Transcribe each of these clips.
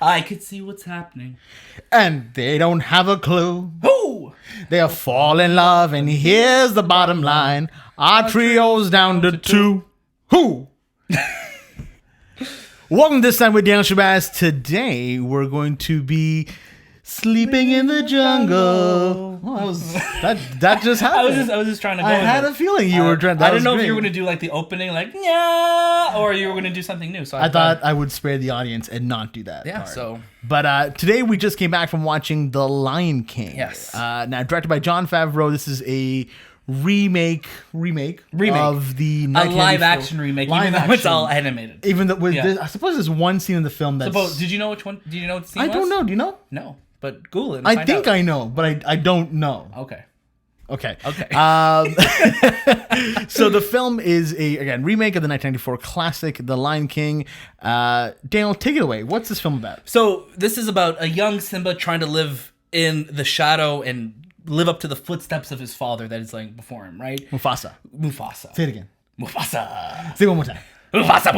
I could see what's happening. And they don't have a clue. Who? They'll fall in love, and here's the bottom line. Our trio's down to two. Who? Welcome to This Time with Daniel Shahbaz. Today, we're going to be sleeping in the jungle. Well, that just happened. I was just trying to go I had a feeling you were trying. I didn't know if you were going to do like the opening, like, yeah, or you were going to do something new. So I thought I would spare the audience and not do that. Yeah, part. so. But today we just came back from watching The Lion King. Yes. Now, directed by Jon Favreau. This is a remake of the a live action remake, even though it's all animated. Even though I suppose there's one scene in the film that's. Did you know which one? Did you know what scene? I don't know. Do you know? No, but Google it. I think I know, but I don't know. Okay. So the film is a remake of the 1994 classic, The Lion King. Daniel, take it away. What's this film about? So this is about a young Simba trying to live in the shadow and live up to the footsteps of his father that is laying before him, right? Mufasa. Say it again. Mufasa. Say it one more time. Mufasa.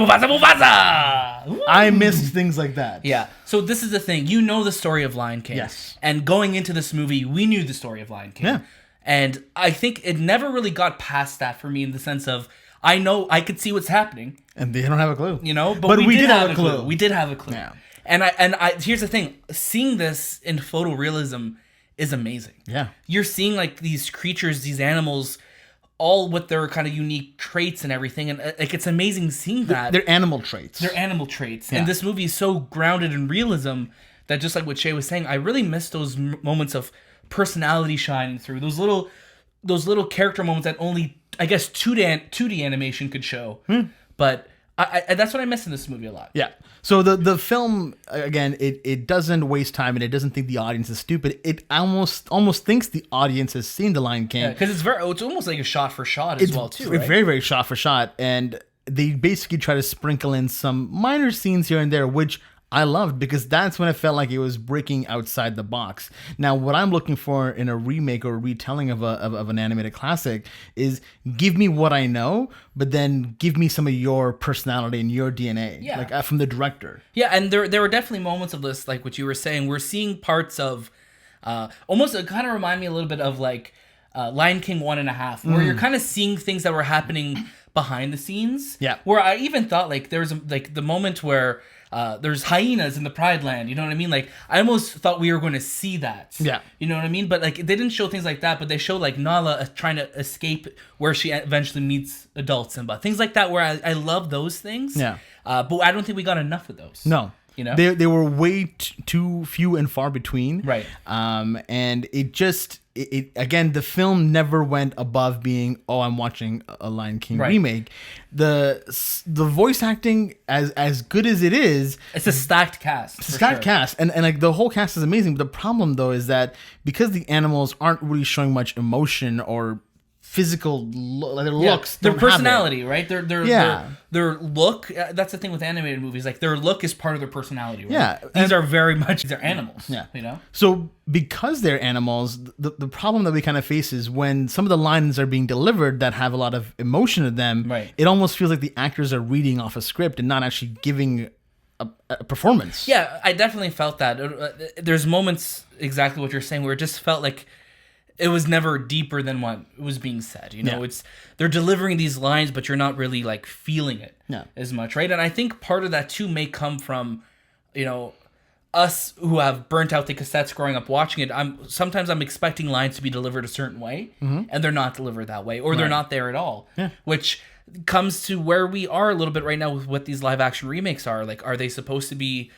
I missed things like that. Yeah. So this is the thing. You know the story of Lion King. Yes. And going into this movie, we knew the story of Lion King. Yeah. And I think it never really got past that for me in the sense of, I know I could see what's happening. And they don't have a clue. You know? But we did have a clue. We did have a clue. Yeah. And I here's the thing. Seeing this in photorealism is amazing. Yeah. You're seeing like these creatures, these animals, all with their kind of unique traits and everything. And like it's amazing seeing that. They're animal traits. They're animal traits. Yeah. And this movie is so grounded in realism that just like what Shay was saying, I really miss those moments of personality shining through. Those little character moments that only, I guess, 2D animation could show. But I that's what I miss in this movie a lot. Yeah. So the film, again, it doesn't waste time and it doesn't think the audience is stupid. It almost thinks the audience has seen The Lion King. Yeah, because it's almost like a shot for shot as well too, right? Very, very shot for shot. And they basically try to sprinkle in some minor scenes here and there, which I loved because that's when I felt like it was breaking outside the box. Now, what I'm looking for in a remake or a retelling of an animated classic is give me what I know, but then give me some of your personality and your DNA, like from the director. Yeah, and there were definitely moments of this, like what you were saying. We're seeing parts of almost it kind of remind me a little bit of like Lion King 1.5, where you're kind of seeing things that were happening behind the scenes. Yeah, where I even thought like there was like the moment where. There's hyenas in the Pride Land, you know what I mean? Like, I almost thought we were going to see that. Yeah. You know what I mean? But, like, they didn't show things like that, but they showed, like, Nala trying to escape where she eventually meets adult Simba. Things like that where I love those things. Yeah. But I don't think we got enough of those. No. You know? They were way too few and far between. Right. And it just... Again, the film never went above being, I'm watching a Lion King remake. The voice acting, as good as it is, it's a stacked cast. It's a stacked cast, and like the whole cast is amazing. But the problem though is that because the animals aren't really showing much emotion or physical looks, their personality, right? Their look. That's the thing with animated movies. Like their look is part of their personality. Right? Yeah, these are very much they're animals. Yeah, you know. So because they're animals, the problem that we kind of face is when some of the lines are being delivered that have a lot of emotion in them. Right. It almost feels like the actors are reading off a script and not actually giving a performance. Yeah, I definitely felt that. There's moments exactly what you're saying where it just felt like. It was never deeper than what was being said. You know, they're delivering these lines, but you're not really like feeling it as much, right? And I think part of that too may come from, you know, us who have burnt out the cassettes growing up watching it. Sometimes I'm expecting lines to be delivered a certain way, and they're not delivered that way, or they're not there at all. Yeah. Which comes to where we are a little bit right now with what these live action remakes are. Like, are they supposed to be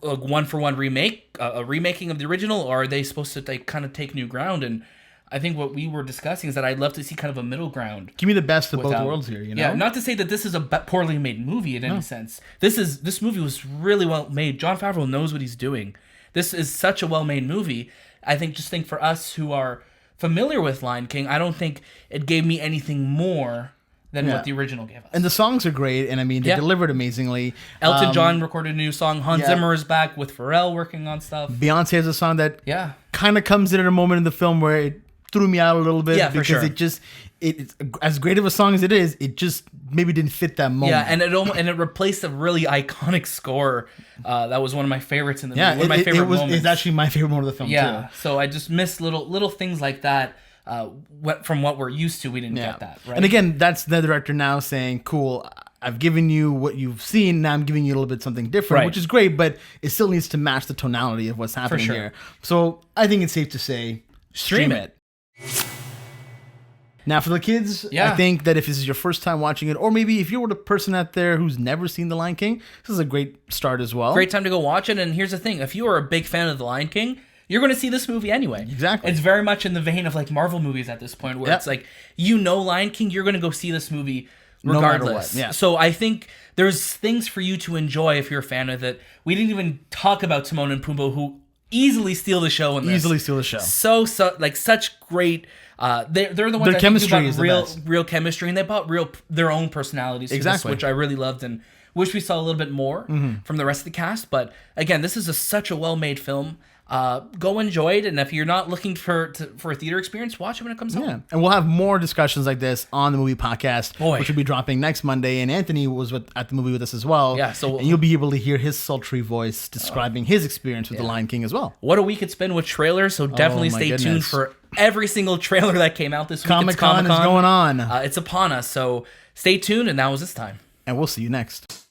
a one-for-one remake, a remaking of the original, or are they supposed to like kind of take new ground? And I think what we were discussing is that I'd love to see kind of a middle ground. Give me the best of both worlds here, you know? Yeah, not to say that this is a poorly made movie in any sense. This movie was really well made. Jon Favreau knows what he's doing. This is such a well-made movie. I think for us who are familiar with Lion King, I don't think it gave me anything more than what the original gave us. And the songs are great, and I mean, they delivered amazingly. Elton John recorded a new song. Hans Zimmer is back with Pharrell working on stuff. Beyonce has a song that kind of comes in at a moment in the film where it threw me out a little bit for because sure. it's as great of a song as it is, it just maybe didn't fit that moment. Yeah, and it replaced a really iconic score. That was one of my favorites in the movie. One of my favorite moments. It's actually my favorite moment of the film too. So I just missed little things like that. From what we're used to, we didn't get that. Right? And again, that's the director now saying, "Cool, I've given you what you've seen. Now I'm giving you a little bit something different, which is great, but it still needs to match the tonality of what's happening here." So I think it's safe to say, stream it. Now for the kids, I think that if this is your first time watching it, or maybe if you're the person out there who's never seen The Lion King, this is a great start as well. Great time to go watch it. And here's the thing: if you are a big fan of The Lion King, you're going to see this movie anyway. Exactly. It's very much in the vein of like Marvel movies at this point, where it's like, Lion King, you're going to go see this movie regardless. No matter what. Yeah. So I think there's things for you to enjoy if you're a fan of it. We didn't even talk about Timon and Pumbaa, who easily steal the show in this. Easily steal the show. So like such great. They're the ones that chemistry is real chemistry, and they brought their own personalities to this, which I really loved and wish we saw a little bit more from the rest of the cast. But again, this is such a well-made film. Go enjoy it, and if you're not looking for a theater experience, watch it when it comes out. And we'll have more discussions like this on the movie podcast, which will be dropping next Monday. And Anthony was at the movie with us as well. Yeah, and you'll be able to hear his sultry voice describing his experience with The Lion King as well. What a week it's been with trailers! So definitely stay tuned for every single trailer that came out this week. Comic-Con is going on. It's upon us, so stay tuned. And that was this time. And we'll see you next.